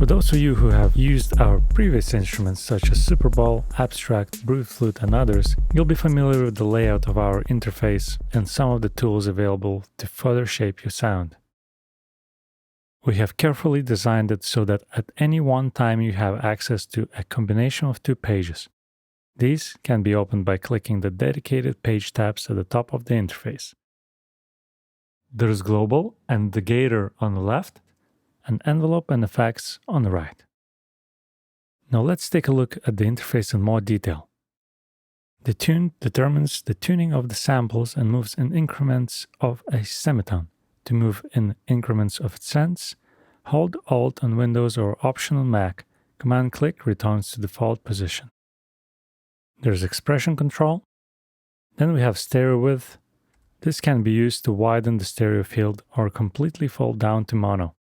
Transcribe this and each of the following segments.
For those of you who have used our previous instruments such as Super Bowl, Abstract, Brute Flute and others, you'll be familiar with the layout of our interface and some of the tools available to further shape your sound. We have carefully designed it so that at any one time you have access to a combination of two pages. These can be opened by clicking the dedicated page tabs at the top of the interface. There is Global and the Gator on the left, and Envelope and Effects on the right. Now let's take a look at the interface in more detail. The tune determines the tuning of the samples and moves in increments of a semitone. To move in increments of cents, hold Alt on Windows or Option on Mac. Command-click returns to default position. There's expression control. Then we have stereo width. This can be used to widen the stereo field or completely fold down to mono.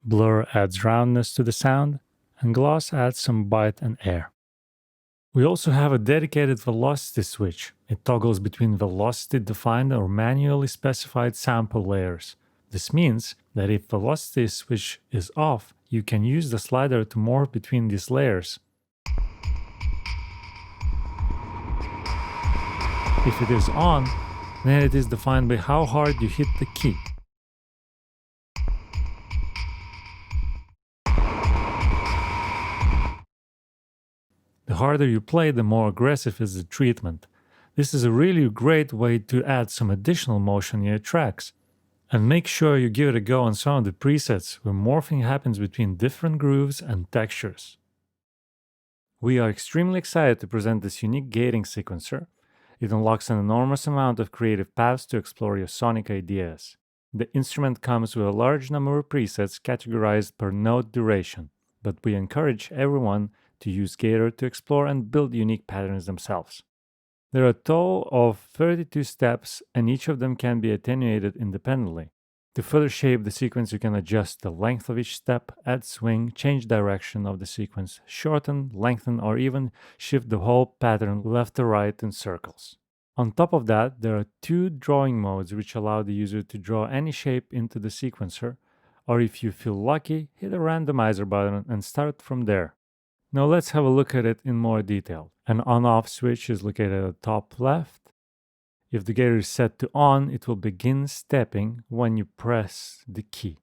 Blur adds roundness to the sound, and gloss adds some bite and air. We also have a dedicated velocity switch. It toggles between velocity-defined or manually specified sample layers. This means that if velocity switch is off, you can use the slider to morph between these layers. If it is on, then it is defined by how hard you hit the key. The harder you play, the more aggressive is the treatment. This is a really great way to add some additional motion in your tracks. And make sure you give it a go on some of the presets where morphing happens between different grooves and textures. We are extremely excited to present this unique gating sequencer. It unlocks an enormous amount of creative paths to explore your sonic ideas. The instrument comes with a large number of presets categorized per note duration, but we encourage everyone to use Gator to explore and build unique patterns themselves. There are a total of 32 steps, and each of them can be attenuated independently. To further shape the sequence, you can adjust the length of each step, add swing, change direction of the sequence, shorten, lengthen, or even shift the whole pattern left to right in circles. On top of that, there are two drawing modes which allow the user to draw any shape into the sequencer, or if you feel lucky, hit a randomizer button and start from there. Now let's have a look at it in more detail. An on-off switch is located at the top left. If the Gator is set to on, it will begin stepping when you press the key.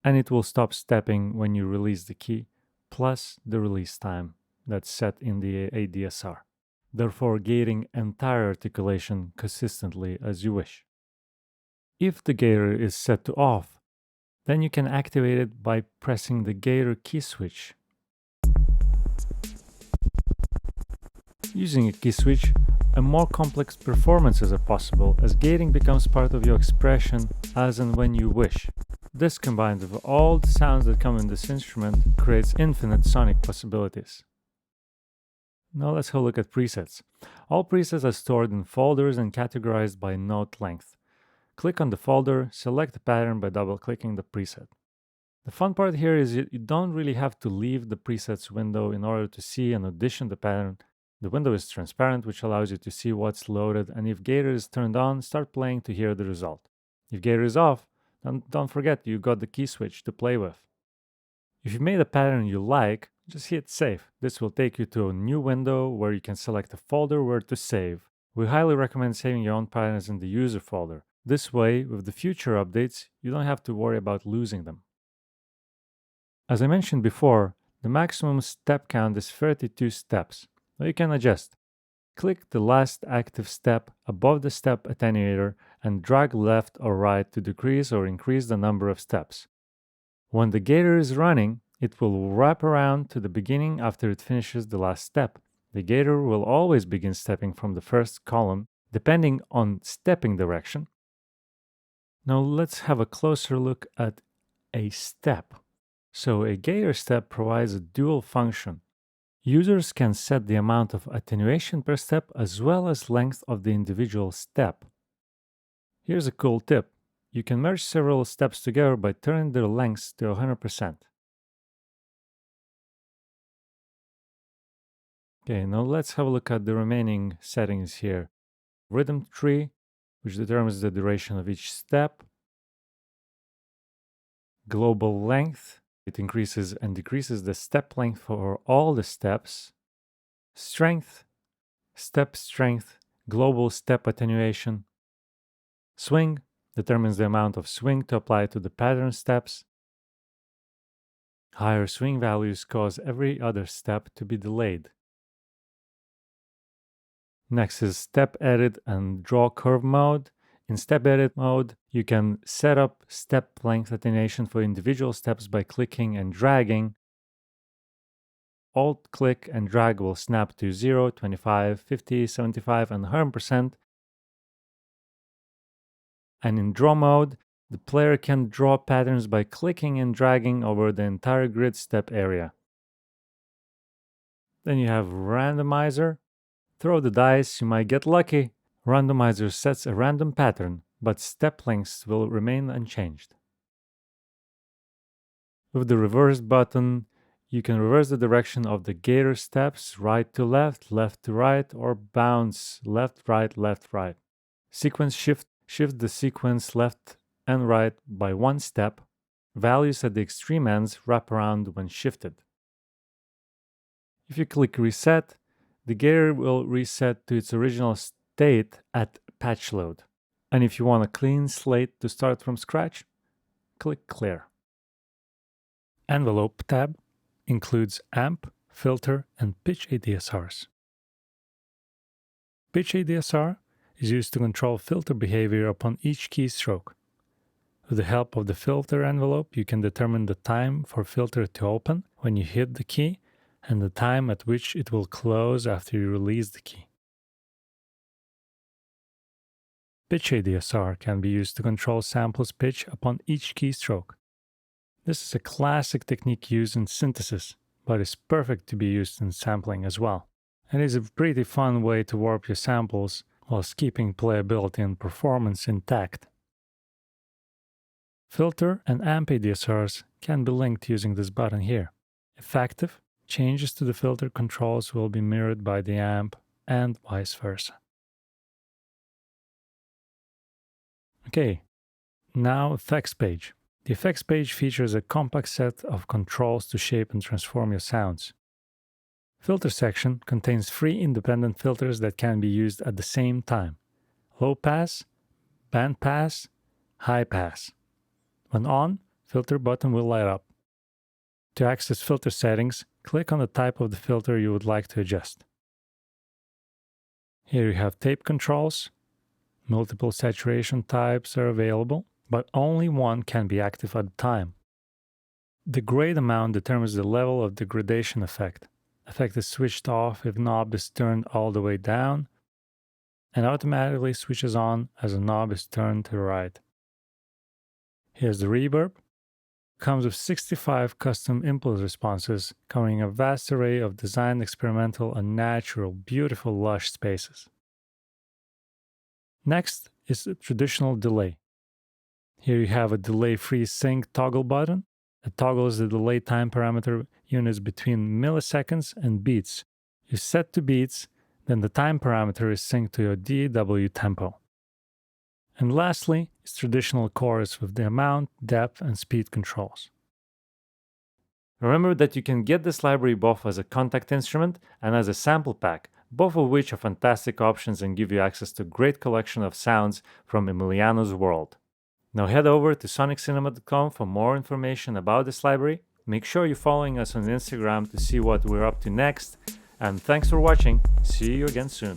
And it will stop stepping when you release the key, plus the release time that's set in the ADSR. Therefore, gating entire articulation consistently as you wish. If the Gator is set to off, then you can activate it by pressing the Gator key switch. Using a key switch, a more complex performances are possible as gating becomes part of your expression as and when you wish. This combined with all the sounds that come in this instrument creates infinite sonic possibilities. Now let's have a look at presets. All presets are stored in folders and categorized by note length. Click on the folder, select the pattern by double-clicking the preset. The fun part here is you don't really have to leave the presets window in order to see and audition the pattern. The window is transparent, which allows you to see what's loaded, and if Gator is turned on, start playing to hear the result. If Gator is off, then don't forget you got the key switch to play with. If you made a pattern you like, just hit save. This will take you to a new window where you can select a folder where to save. We highly recommend saving your own patterns in the user folder. This way, with the future updates, you don't have to worry about losing them. As I mentioned before, the maximum step count is 32 steps. Now you can adjust. Click the last active step above the step attenuator and drag left or right to decrease or increase the number of steps. When the Gator is running, it will wrap around to the beginning after it finishes the last step. The Gator will always begin stepping from the first column, depending on stepping direction. Now let's have a closer look at a step. So a Gator step provides a dual function. Users can set the amount of attenuation per step as well as length of the individual step. Here's a cool tip. You can merge several steps together by turning their lengths to 100%. Okay, now let's have a look at the remaining settings here. Rhythm tree. which determines the duration of each step. Global length, it increases and decreases the step length for all the steps. Strength, step strength, global step attenuation. Swing determines the amount of swing to apply to the pattern steps. Higher swing values cause every other step to be delayed. Next is Step Edit and Draw Curve mode. In Step Edit mode, you can set up step length attenuation for individual steps by clicking and dragging. Alt-click and drag will snap to 0, 25, 50, 75, and 100%. And in Draw mode, the player can draw patterns by clicking and dragging over the entire grid step area. Then you have Randomizer. Throw the dice, you might get lucky. Randomizer sets a random pattern, but step lengths will remain unchanged. With the reverse button, you can reverse the direction of the Gator steps right to left, left to right, or bounce left, right, left, right. Sequence shift the sequence left and right by one step. Values at the extreme ends wrap around when shifted. If you click Reset, the Gator will reset to its original state at patch load. And if you want a clean slate to start from scratch, click Clear. Envelope tab includes amp, filter, and pitch ADSRs. Pitch ADSR is used to control filter behavior upon each keystroke. With the help of the filter envelope, you can determine the time for filter to open when you hit the key and the time at which it will close after you release the key. Pitch ADSR can be used to control sample's pitch upon each keystroke. This is a classic technique used in synthesis, but is perfect to be used in sampling as well. And is a pretty fun way to warp your samples whilst keeping playability and performance intact. Filter and amp ADSRs can be linked using this button here. Effective changes to the filter controls will be mirrored by the amp and vice versa. Okay, now effects page. The effects page features a compact set of controls to shape and transform your sounds. Filter section contains 3 independent filters that can be used at the same time: low pass, band pass, high pass. When on, filter button will light up. To access filter settings, click on the type of the filter you would like to adjust. Here you have tape controls. Multiple saturation types are available, but only one can be active at a time. The grade amount determines the level of degradation effect. Effect is switched off if knob is turned all the way down, and automatically switches on as the knob is turned to the right. Here's the reverb. Comes with 65 custom impulse responses, covering a vast array of designed, experimental, and natural, beautiful, lush spaces. Next is the traditional delay. Here you have a delay-free sync toggle button. A toggle is the delay time parameter units between milliseconds and beats. You set to beats, then the time parameter is synced to your DAW tempo. And lastly is traditional chorus with the amount, depth, and speed controls. Remember that you can get this library both as a contact instrument and as a sample pack, both of which are fantastic options and give you access to a great collection of sounds from Emiliano's world. Now head over to soniccinema.com for more information about this library. Make sure you're following us on Instagram to see what we're up to next. And thanks for watching. See you again soon.